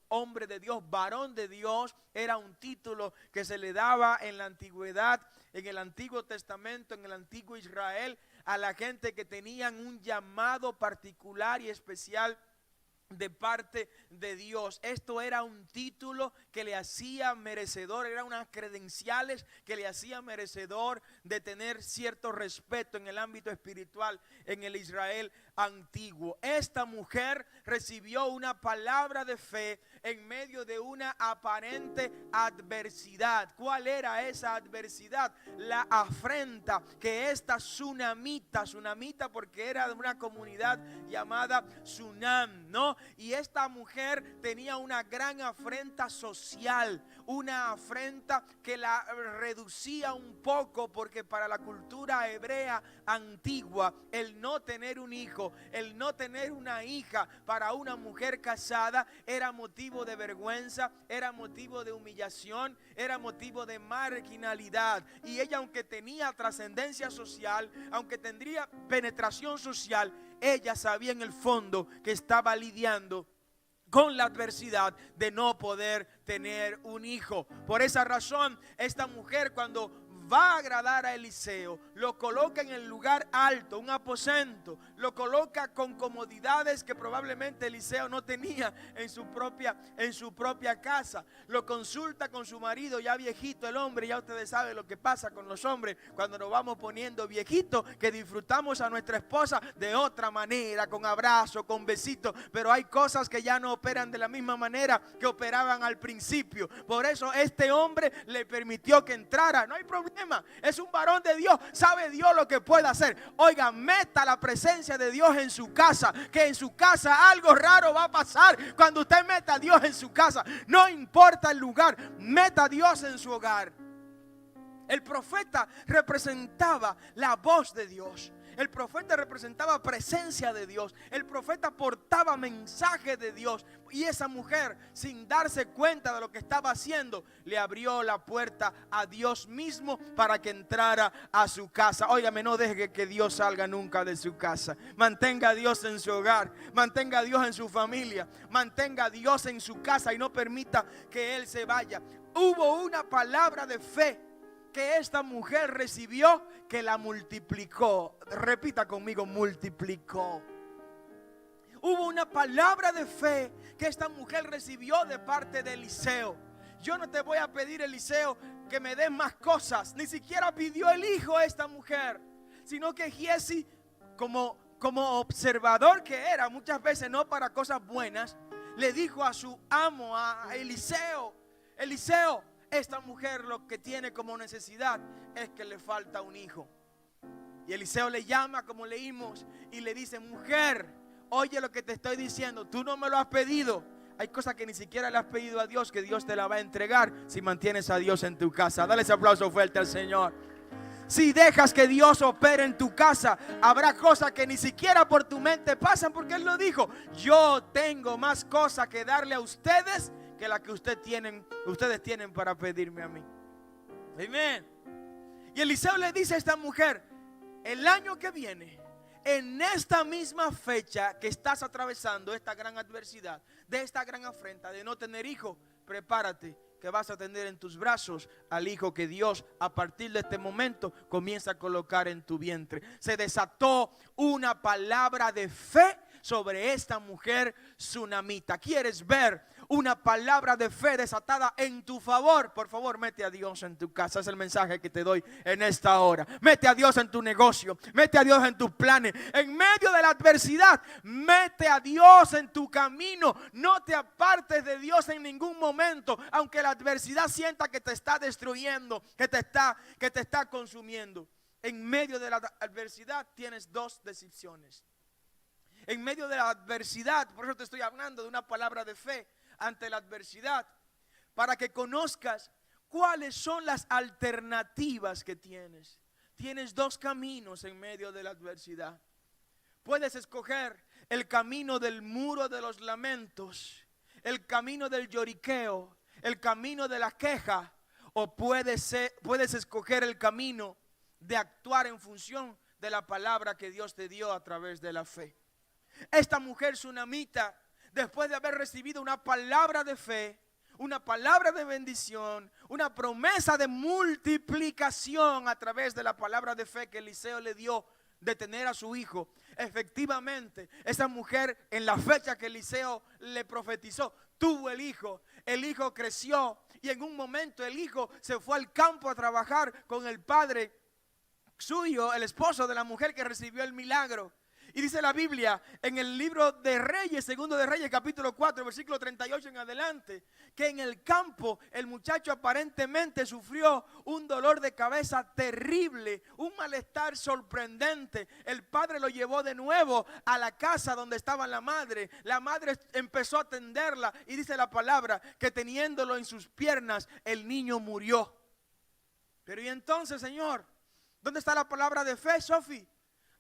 varón de Dios, era un título que se le daba en la antigüedad, en el Antiguo Testamento, en el Antiguo Israel, a la gente que tenían un llamado particular y especial de parte de Dios. Esto era un título que le hacía merecedor, eran unas credenciales que le hacía merecedor de tener cierto respeto en el ámbito espiritual en el Israel antiguo. Esta mujer recibió una palabra de fe en medio de una aparente adversidad. ¿Cuál era esa adversidad? La afrenta que esta tsunamita porque era de una comunidad llamada Tsunam, ¿no? Y esta mujer tenía una gran afrenta social, una afrenta que la reducía un poco, porque para la cultura hebrea antigua, el no tener un hijo, el no tener una hija para una mujer casada era motivo de vergüenza, era motivo de humillación, era motivo de marginalidad. Y ella, aunque tenía trascendencia social, aunque tendría penetración social, ella sabía en el fondo que estaba lidiando con la adversidad de no poder tener un hijo. Por esa razón, esta mujer, cuando va a agradar a Eliseo, lo coloca en el lugar alto, un aposento, lo coloca con comodidades que probablemente Eliseo no tenía en su propia casa. Lo consulta con su marido ya viejito, el hombre. Ya ustedes saben lo que pasa con los hombres cuando nos vamos poniendo viejitos, que disfrutamos a nuestra esposa de otra manera, con abrazo, con besitos, pero hay cosas que ya no operan de la misma manera que operaban al principio. Por eso este hombre le permitió que entrara. No hay problema, es un varón de Dios, sabe Dios lo que puede hacer. Oiga, meta la presencia de Dios en su casa, que en su casa algo raro va a pasar cuando usted meta a Dios en su casa. No importa el lugar, meta a Dios en su hogar. El profeta representaba la voz de Dios. El profeta representaba presencia de Dios. El profeta portaba mensaje de Dios. Y esa mujer, sin darse cuenta de lo que estaba haciendo, le abrió la puerta a Dios mismo para que entrara a su casa. Óigame, no deje que Dios salga nunca de su casa. Mantenga a Dios en su hogar. Mantenga a Dios en su familia. Mantenga a Dios en su casa y no permita que Él se vaya. Hubo una palabra de fe que esta mujer recibió, que la multiplicó. Repita conmigo: multiplicó. Hubo una palabra de fe que esta mujer recibió de parte de Eliseo. Yo no te voy a pedir, Eliseo, que me des más cosas. Ni siquiera pidió el hijo a esta mujer, sino que Giesi, como observador que era, muchas veces no para cosas buenas, le dijo a su amo, a Eliseo: Eliseo, esta mujer lo que tiene como necesidad es que le falta un hijo. Y Eliseo le llama, como leímos, y le dice: mujer, oye lo que te estoy diciendo, tú no me lo has pedido. Hay cosas que ni siquiera le has pedido a Dios, que Dios te la va a entregar si mantienes a Dios en tu casa. Dale ese aplauso fuerte al Señor. Si dejas que Dios opere en tu casa, habrá cosas que ni siquiera por tu mente pasan, porque Él lo dijo: yo tengo más cosas que darle a ustedes que la que ustedes tienen para pedirme a mí. Amén. Y Eliseo le dice a esta mujer: el año que viene, en esta misma fecha que estás atravesando esta gran adversidad, de esta gran afrenta de no tener hijo, prepárate, que vas a tener en tus brazos al hijo que Dios a partir de este momento comienza a colocar en tu vientre. Se desató una palabra de fe sobre esta mujer tsunamita. ¿Quieres ver una palabra de fe desatada en tu favor? Por favor, mete a Dios en tu casa. Es el mensaje que te doy en esta hora. Mete a Dios en tu negocio, mete a Dios en tus planes. En medio de la adversidad, mete a Dios en tu camino. No te apartes de Dios en ningún momento, aunque la adversidad sienta que te está destruyendo, que te está consumiendo. En medio de la adversidad tienes dos decisiones. En medio de la adversidad, por eso te estoy hablando de una palabra de fe ante la adversidad, para que conozcas cuáles son las alternativas que tienes. Tienes dos caminos en medio de la adversidad. Puedes escoger el camino del muro de los lamentos, el camino del lloriqueo, el camino de la queja, o puedes escoger el camino de actuar en función de la palabra que Dios te dio a través de la fe. Esta mujer tsunamita, después de haber recibido una palabra de fe, una palabra de bendición, una promesa de multiplicación a través de la palabra de fe que Eliseo le dio, de tener a su hijo. Efectivamente, esa mujer en la fecha que Eliseo le profetizó, tuvo el hijo creció y en un momento el hijo se fue al campo a trabajar con el padre suyo, el esposo de la mujer que recibió el milagro. Y dice la Biblia en el libro de Reyes, segundo de Reyes, capítulo 4, versículo 38 en adelante, que en el campo el muchacho aparentemente sufrió un dolor de cabeza terrible, un malestar sorprendente. El padre lo llevó de nuevo a la casa donde estaba la madre. La madre empezó a atenderla y dice la palabra que teniéndolo en sus piernas, el niño murió. Pero y entonces, Señor, ¿dónde está la palabra de fe, Sofi?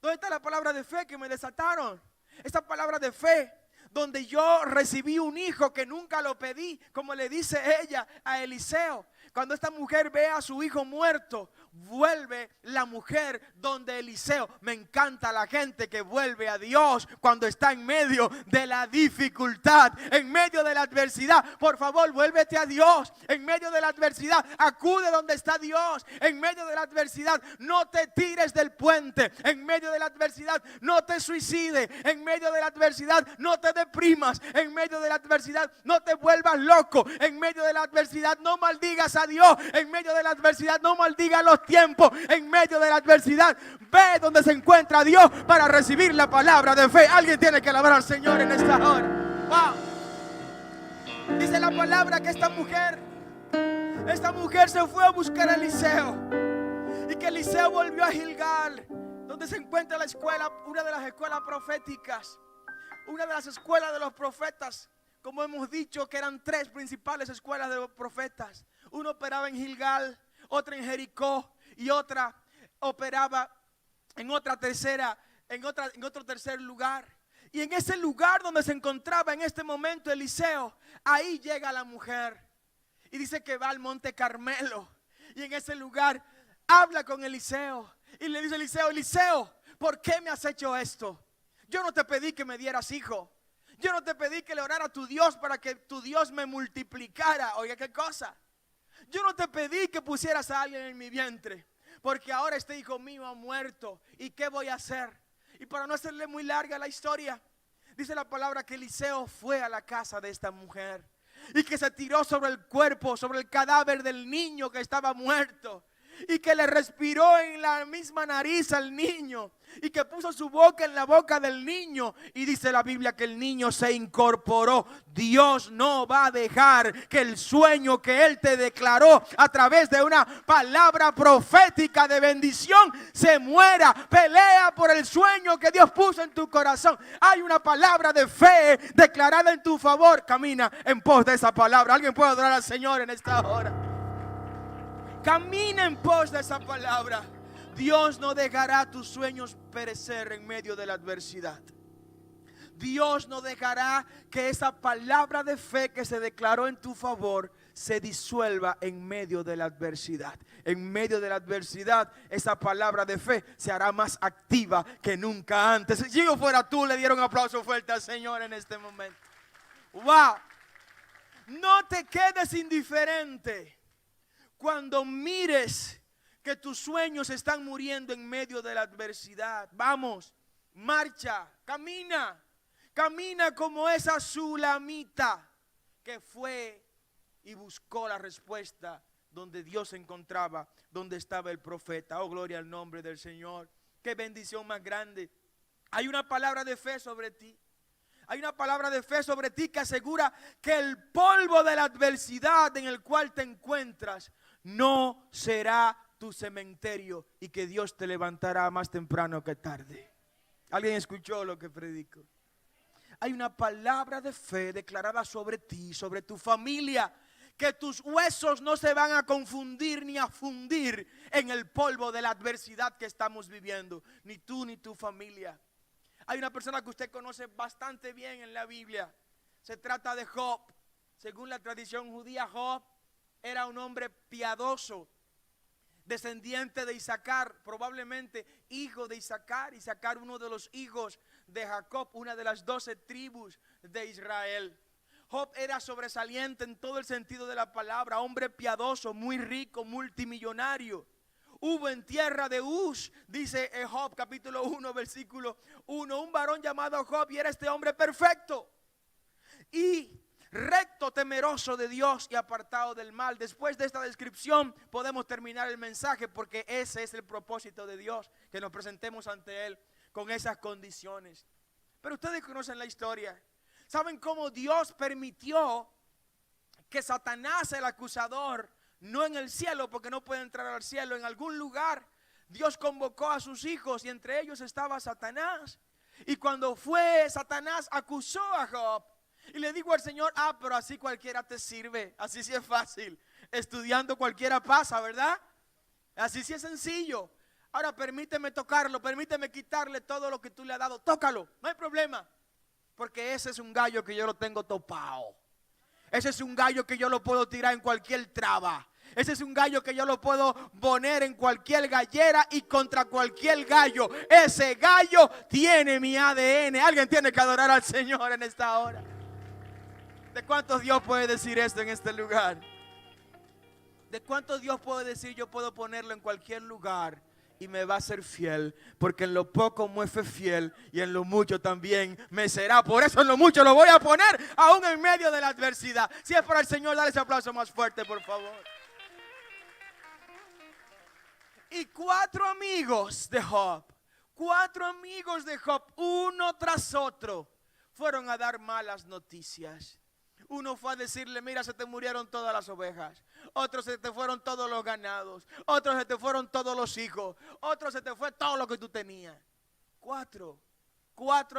¿Dónde está la palabra de fe que me desataron? Esa palabra de fe donde yo recibí un hijo que nunca lo pedí, como le dice ella a Eliseo. Cuando esta mujer ve a su hijo muerto, vuelve la mujer donde Eliseo. Me encanta la gente que vuelve a Dios cuando está en medio de la dificultad, en medio de la adversidad. Por favor, vuélvete a Dios en medio de la adversidad. Acude donde está Dios en medio de la adversidad. No te tires del puente en medio de la adversidad. No te suicides en medio de la adversidad. No te deprimas en medio de la adversidad. No te vuelvas loco en medio de la adversidad. No maldigas a Dios en medio de la adversidad. No maldigas los tiempos en medio de la adversidad. Ve donde se encuentra Dios para recibir la palabra de fe. Alguien tiene que alabar al Señor en esta hora. Wow. Dice la palabra que esta mujer se fue a buscar a Eliseo, y que Eliseo volvió a Gilgal, donde se encuentra la escuela, una de las escuelas proféticas, una de las escuelas de los profetas. Como hemos dicho, que eran tres principales escuelas de los profetas. Uno operaba en Gilgal, otra en Jericó y otra operaba en otro tercer lugar. Y en ese lugar donde se encontraba en este momento Eliseo, ahí llega la mujer y dice que va al monte Carmelo, y en ese lugar habla con Eliseo y le dice: Eliseo, ¿por qué me has hecho esto? Yo no te pedí que me dieras hijo. Yo no te pedí que le orara a tu Dios para que tu Dios me multiplicara. Oiga, ¿qué cosa? Yo no te pedí que pusieras a alguien en mi vientre, porque ahora este hijo mío ha muerto. ¿Y qué voy a hacer? Y para no hacerle muy larga la historia, dice la palabra que Eliseo fue a la casa de esta mujer y que se tiró sobre el cuerpo, sobre el cadáver del niño que estaba muerto, y que le respiró en la misma nariz al niño, y que puso su boca en la boca del niño, y dice la Biblia que el niño se incorporó. Dios no va a dejar que el sueño que Él te declaró a través de una palabra profética de bendición se muera. Pelea por el sueño que Dios puso en tu corazón. Hay una palabra de fe declarada en tu favor. Camina en pos de esa palabra. Alguien puede adorar al Señor en esta hora. Camina en pos de esa palabra. Dios no dejará tus sueños perecer en medio de la adversidad. Dios no dejará que esa palabra de fe que se declaró en tu favor se disuelva en medio de la adversidad. En medio de la adversidad, esa palabra de fe se hará más activa que nunca antes. Si yo fuera tú, le diera un aplauso fuerte al Señor en este momento. ¡Wow! No te quedes indiferente cuando mires que tus sueños están muriendo en medio de la adversidad. Vamos, marcha, camina. Camina como esa sulamita que fue y buscó la respuesta donde Dios se encontraba, donde estaba el profeta. Oh, gloria al nombre del Señor. Qué bendición más grande. Hay una palabra de fe sobre ti. Hay una palabra de fe sobre ti que asegura que el polvo de la adversidad en el cual te encuentras no será tu cementerio, y que Dios te levantará más temprano que tarde. ¿Alguien escuchó lo que predico? Hay una palabra de fe declarada sobre ti, sobre tu familia, que tus huesos no se van a confundir ni a fundir en el polvo de la adversidad que estamos viviendo, ni tú ni tu familia. Hay una persona que usted conoce bastante bien en la Biblia. Se trata de Job. Según la tradición judía, Job era un hombre piadoso, descendiente de Isaacar, probablemente hijo de Isaacar. Isaacar, uno de los hijos de Jacob, una de las 12 tribus de Israel. Job era sobresaliente en todo el sentido de la palabra, hombre piadoso, muy rico, multimillonario. Hubo en tierra de Uz, dice Job capítulo 1 versículo 1, un varón llamado Job, y era este hombre perfecto y recto, temeroso de Dios y apartado del mal. Después de esta descripción podemos terminar el mensaje, porque ese es el propósito de Dios, que nos presentemos ante Él con esas condiciones. Pero ustedes conocen la historia. ¿Saben cómo Dios permitió que Satanás, el acusador, no en el cielo, porque no puede entrar al cielo, en algún lugar Dios convocó a sus hijos y entre ellos estaba Satanás? Y cuando fue, Satanás acusó a Job y le dijo al Señor: pero así cualquiera te sirve, así sí es fácil, estudiando cualquiera pasa, ¿verdad? Así sí es sencillo. Ahora permíteme tocarlo, permíteme quitarle todo lo que tú le has dado, tócalo, no hay problema, porque ese es un gallo que yo lo tengo topado. Ese es un gallo que yo lo puedo tirar en cualquier traba. Ese es un gallo que yo lo puedo poner en cualquier gallera y contra cualquier gallo. Ese gallo tiene mi ADN. Alguien tiene que adorar al Señor en esta hora. ¿De cuántos Dios puede decir esto en este lugar? ¿De cuántos Dios puede decir: yo puedo ponerlo en cualquier lugar y me va a ser fiel? Porque en lo poco me fue fiel y en lo mucho también me será. Por eso en lo mucho lo voy a poner aún en medio de la adversidad. Si es para el Señor, dale ese aplauso más fuerte, por favor. Y 4 amigos de Job, uno tras otro, fueron a dar malas noticias. Uno fue a decirle: mira, se te murieron todas las ovejas. Otro: se te fueron todos los ganados. Otro: se te fueron todos los hijos. Otro: se te fue todo lo que tú tenías. 4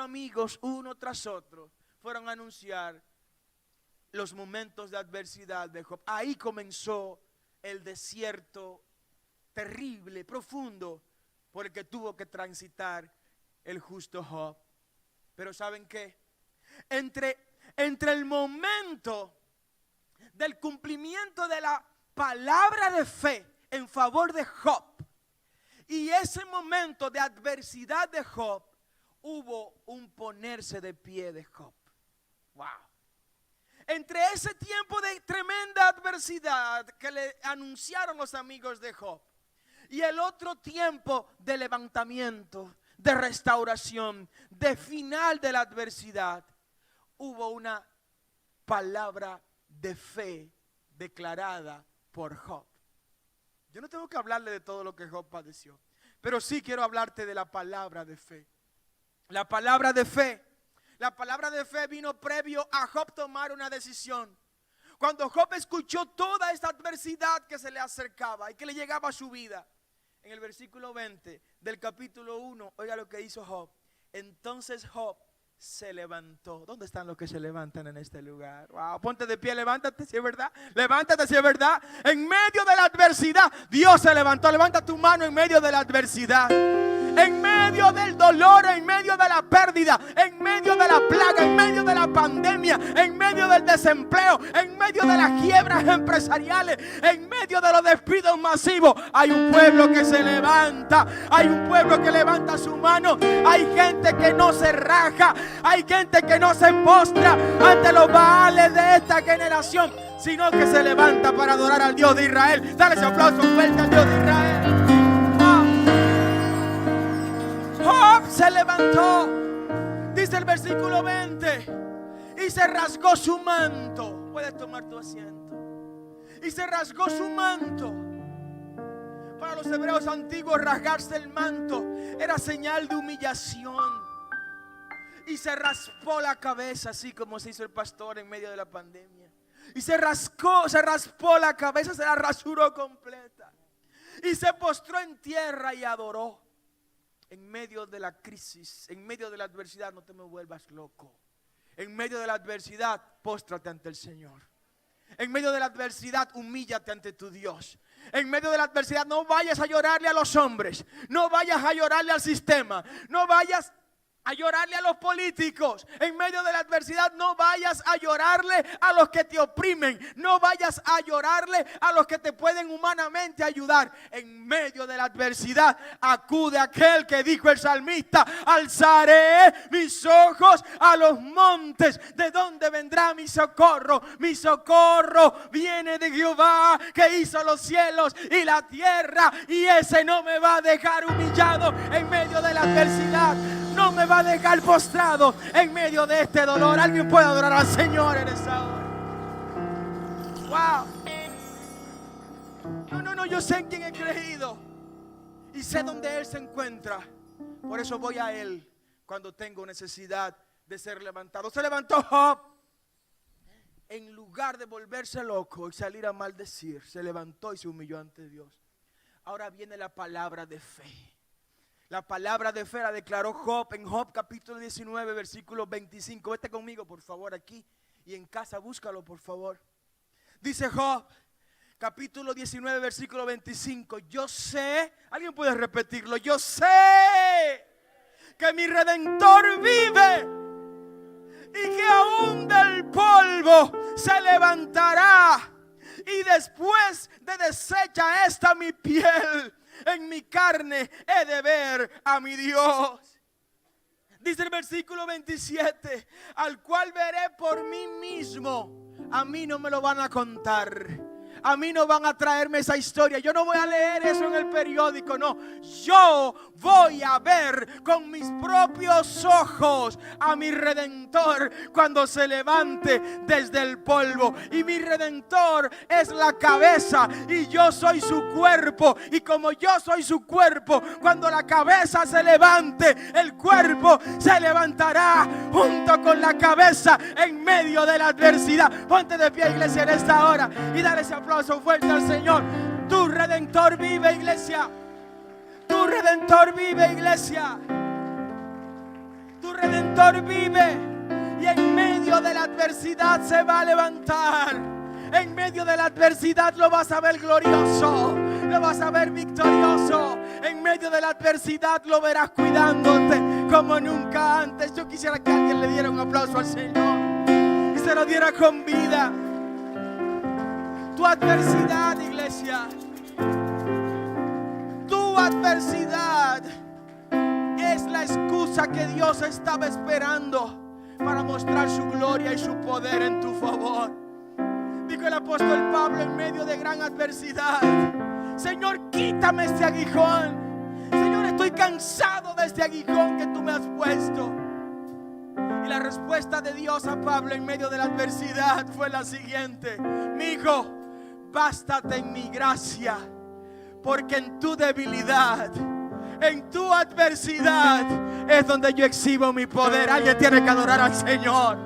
amigos, uno tras otro, fueron a anunciar los momentos de adversidad de Job. Ahí comenzó el desierto terrible, profundo, por el que tuvo que transitar el justo Job. Pero ¿saben qué? Entre el momento del cumplimiento de la palabra de fe en favor de Job y ese momento de adversidad de Job, hubo un ponerse de pie de Job. Wow. Entre ese tiempo de tremenda adversidad que le anunciaron los amigos de Job y el otro tiempo de levantamiento, de restauración, de final de la adversidad, hubo una palabra de fe declarada por Job. Yo no tengo que hablarle de todo lo que Job padeció, pero sí quiero hablarte de la palabra de fe. La palabra de fe vino previo a Job tomar una decisión. Cuando Job escuchó toda esta adversidad que se le acercaba y que le llegaba a su vida, en el versículo 20 del capítulo 1, oiga lo que hizo Job. Entonces Job se levantó. ¿Dónde están los que se levantan en este lugar? Wow, ponte de pie, levántate si es verdad. Levántate si es verdad. En medio de la adversidad, Dios se levantó. Levanta tu mano en medio de la adversidad. En medio del dolor, en medio de la pérdida, en medio de la plaga, en medio de la pandemia, en medio del desempleo, en medio de las quiebras empresariales, en medio de los despidos masivos, hay un pueblo que se levanta, hay un pueblo que levanta su mano, hay gente que no se raja, hay gente que no se postra ante los baales de esta generación, sino que se levanta para adorar al Dios de Israel. Dale ese aplauso fuerte al Dios de Israel. Job se levantó, dice el versículo 20, y se rasgó su manto. Puedes tomar tu asiento. Y se rasgó su manto. Para los hebreos antiguos, rasgarse el manto era señal de humillación. Y se raspó la cabeza, así como se hizo el pastor en medio de la pandemia. Y se raspó la cabeza, se la rasuró completa. Y se postró en tierra y adoró. En medio de la crisis, en medio de la adversidad, no te me vuelvas loco. En medio de la adversidad, póstrate ante el Señor. En medio de la adversidad, humíllate ante tu Dios. En medio de la adversidad, no vayas a llorarle a los hombres. No vayas a llorarle al sistema. No vayas a llorarle a los políticos. En medio de la adversidad no vayas a llorarle a los que te oprimen. No vayas a llorarle a los que te pueden humanamente ayudar. En medio de la adversidad acude aquel que dijo el salmista: alzaré mis ojos a los montes. ¿De dónde vendrá mi socorro? Mi socorro viene de Jehová, que hizo los cielos y la tierra. Y ese no me va a dejar humillado en medio de la adversidad. No me va a dejar postrado en medio de este dolor. Alguien puede adorar al Señor en esta hora. Wow. No, yo sé en quién he creído y sé dónde Él se encuentra. Por eso voy a Él cuando tengo necesidad de ser levantado. Se levantó Job. En lugar de volverse loco y salir a maldecir, se levantó y se humilló ante Dios. Ahora viene la palabra de fe. La palabra de fe la declaró Job en Job capítulo 19 versículo 25. Vete conmigo por favor aquí y en casa búscalo por favor. Dice Job capítulo 19 versículo 25. Yo sé, alguien puede repetirlo, yo sé que mi Redentor vive y que aún del polvo se levantará, y después de deshecha esta mi piel, en mi carne he de ver a mi Dios. Dice el versículo 27, al cual veré por mí mismo. A mí no me lo van a contar. A mí no van a traerme esa historia. Yo no voy a leer eso en el periódico, no. Yo voy a ver con mis propios ojos a mi Redentor cuando se levante desde el polvo. Y mi Redentor es la cabeza y yo soy su cuerpo. Y como yo soy su cuerpo, cuando la cabeza se levante, el cuerpo se levantará junto con la cabeza en medio de la adversidad. Ponte de pie, iglesia, en esta hora y dale ese aplauso fuerte al Señor. Tu Redentor vive, iglesia. Tu Redentor vive, iglesia. Tu Redentor vive. Y en medio de la adversidad se va a levantar. En medio de la adversidad lo vas a ver glorioso. Lo vas a ver victorioso. En medio de la adversidad lo verás cuidándote como nunca antes. Yo quisiera que alguien le diera un aplauso al Señor y se lo diera con vida. Tu adversidad, iglesia, tu adversidad es la excusa que Dios estaba esperando para mostrar su gloria y su poder en tu favor. Dijo el apóstol Pablo en medio de gran adversidad: Señor, quítame este aguijón. Señor, estoy cansado de este aguijón que tú me has puesto. Y la respuesta de Dios a Pablo en medio de la adversidad fue la siguiente: mi hijo, bástate en mi gracia, porque en tu debilidad, en tu adversidad es donde yo exhibo mi poder. Alguien tiene que adorar al Señor.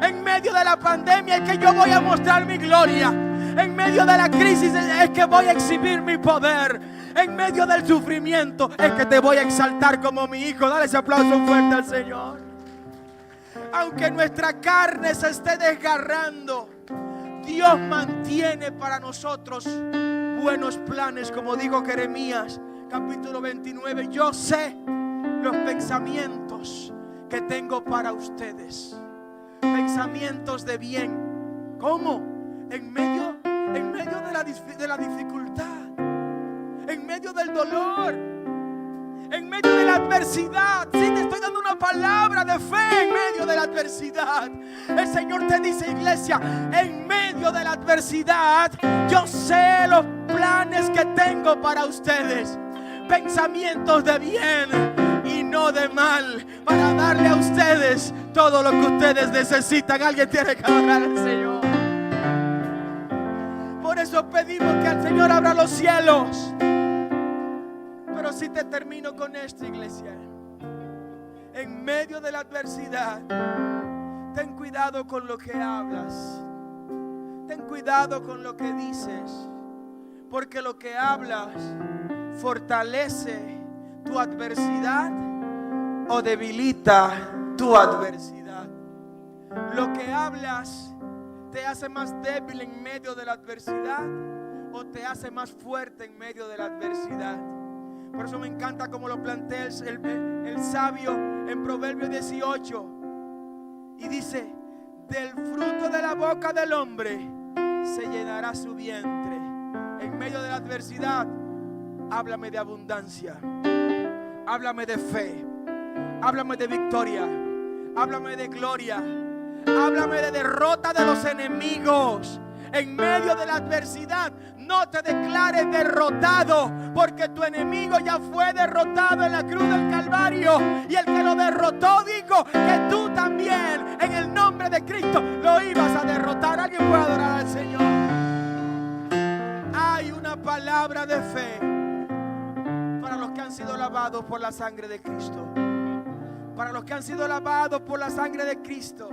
En medio de la pandemia es que yo voy a mostrar mi gloria. En medio de la crisis es que voy a exhibir mi poder. En medio del sufrimiento es que te voy a exaltar como mi hijo. Dale ese aplauso fuerte al Señor. Aunque nuestra carne se esté desgarrando, Dios mantiene para nosotros buenos planes, como dijo Jeremías capítulo 29. Yo sé los pensamientos que tengo para ustedes, pensamientos de bien. ¿Cómo? En medio de la dificultad, en medio del dolor, en medio de la adversidad. Sí, te estoy dando una palabra de fe en medio de la adversidad. El Señor te dice, iglesia, en medio de la adversidad, yo sé los planes que tengo para ustedes. Pensamientos de bien y no de mal, para darle a ustedes todo lo que ustedes necesitan. Alguien tiene que adorar al Señor. Por eso pedimos que el Señor abra los cielos. Pero si te termino con esto, iglesia, en medio de la adversidad, ten cuidado con lo que hablas. Ten cuidado con lo que dices, porque lo que hablas fortalece tu adversidad o debilita tu adversidad. Lo que hablas te hace más débil en medio de la adversidad o te hace más fuerte en medio de la adversidad. Por eso me encanta como lo plantea el sabio en Proverbios 18 y dice: del fruto de la boca del hombre se llenará su vientre. En medio de la adversidad, háblame de abundancia, háblame de fe, háblame de victoria, háblame de gloria, háblame de derrota de los enemigos. En medio de la adversidad, no te declares derrotado, porque tu enemigo ya fue derrotado en la cruz del Calvario. Y el que lo derrotó dijo que tú también, en el nombre de Cristo, lo ibas a derrotar. ¿Alguien puede adorar al Señor? Hay una palabra de fe para los que han sido lavados por la sangre de Cristo. Para los que han sido lavados por la sangre de Cristo.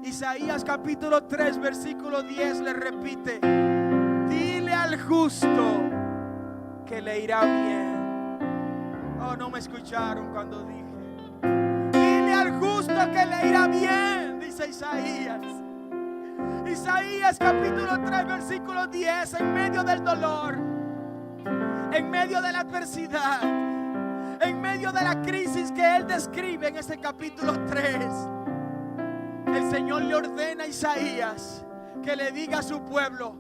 Isaías capítulo 3 versículo 10 le repite: dile al justo que le irá bien. Oh, no me escucharon cuando dije: dile al justo que le irá bien, dice Isaías. Isaías capítulo 3 versículo 10, en medio del dolor, en medio de la adversidad, en medio de la crisis que él describe en ese capítulo 3, el Señor le ordena a Isaías que le diga a su pueblo: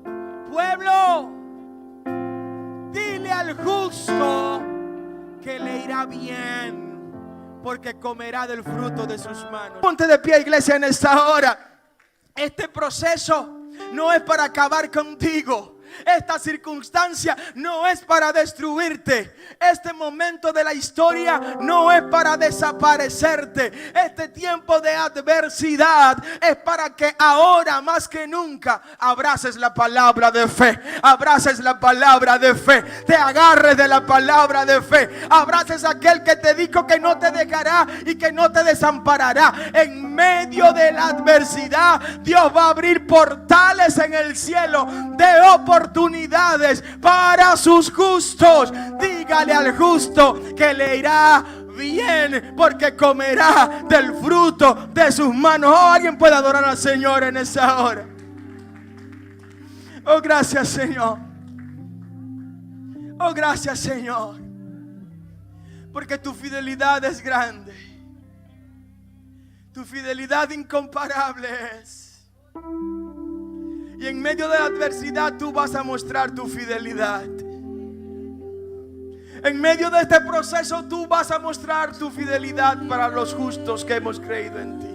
pueblo, dile al justo que le irá bien, porque comerá del fruto de sus manos. Ponte de pie, iglesia, en esta hora. Este proceso no es para acabar contigo. Esta circunstancia no es para destruirte. Este momento de la historia no es para desaparecerte. Este tiempo de adversidad es para que ahora más que nunca abraces la palabra de fe. Abraces la palabra de fe. Te agarres de la palabra de fe. Abraces a aquel que te dijo que no te dejará y que no te desamparará. En medio de la adversidad, Dios va a abrir portales en el cielo de oportunidades para sus justos. Dígale al justo que le irá bien, porque comerá del fruto de sus manos. Oh, alguien puede adorar al Señor en esa hora. Oh, gracias, Señor. Oh, gracias, Señor, porque tu fidelidad es grande. Tu fidelidad incomparable es. Y en medio de la adversidad tú vas a mostrar tu fidelidad. En medio de este proceso tú vas a mostrar tu fidelidad para los justos que hemos creído en ti.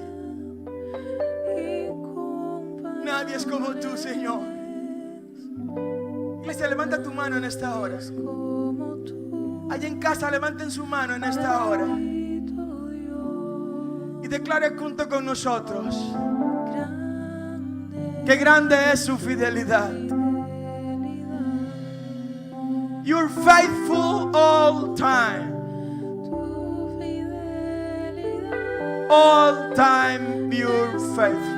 Nadie es como tú, Señor. Iglesia, levanta tu mano en esta hora. Allá en casa, levanten su mano en esta hora y declare junto con nosotros: qué grande es su fidelidad. You're faithful all time. All time you're faithful.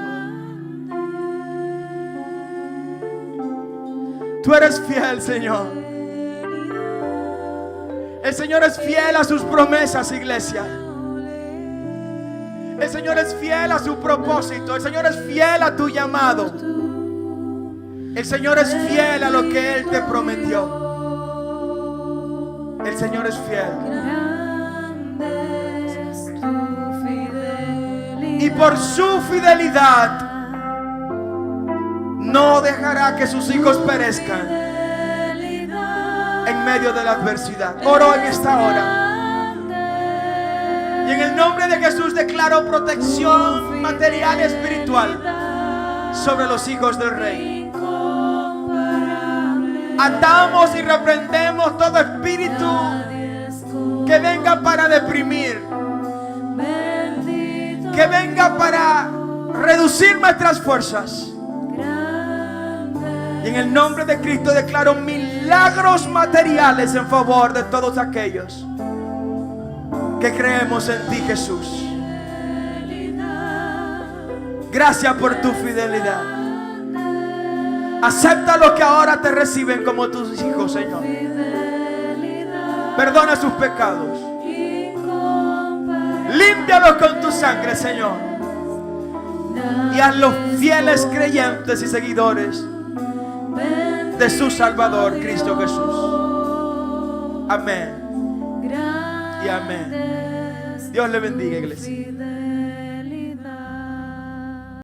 Tú eres fiel, Señor. El Señor es fiel a sus promesas, iglesia. El Señor es fiel a su propósito. El Señor es fiel a tu llamado. El Señor es fiel a lo que Él te prometió. El Señor es fiel. Y por su fidelidad no dejará que sus hijos perezcan en medio de la adversidad. Oro en esta hora. Y en el nombre de Jesús declaro protección material y espiritual sobre los hijos del Rey. Atamos y reprendemos todo espíritu que venga para deprimir, que venga para reducir nuestras fuerzas. Y en el nombre de Cristo declaro milagros materiales en favor de todos aquellos que creemos en ti, Jesús. Gracias por tu fidelidad. Acepta los que ahora te reciben como tus hijos, Señor. Perdona sus pecados. Límpialos con tu sangre, Señor. Y hazlos fieles creyentes y seguidores de su Salvador, Cristo Jesús. Amén y amén. Dios le bendiga, iglesia.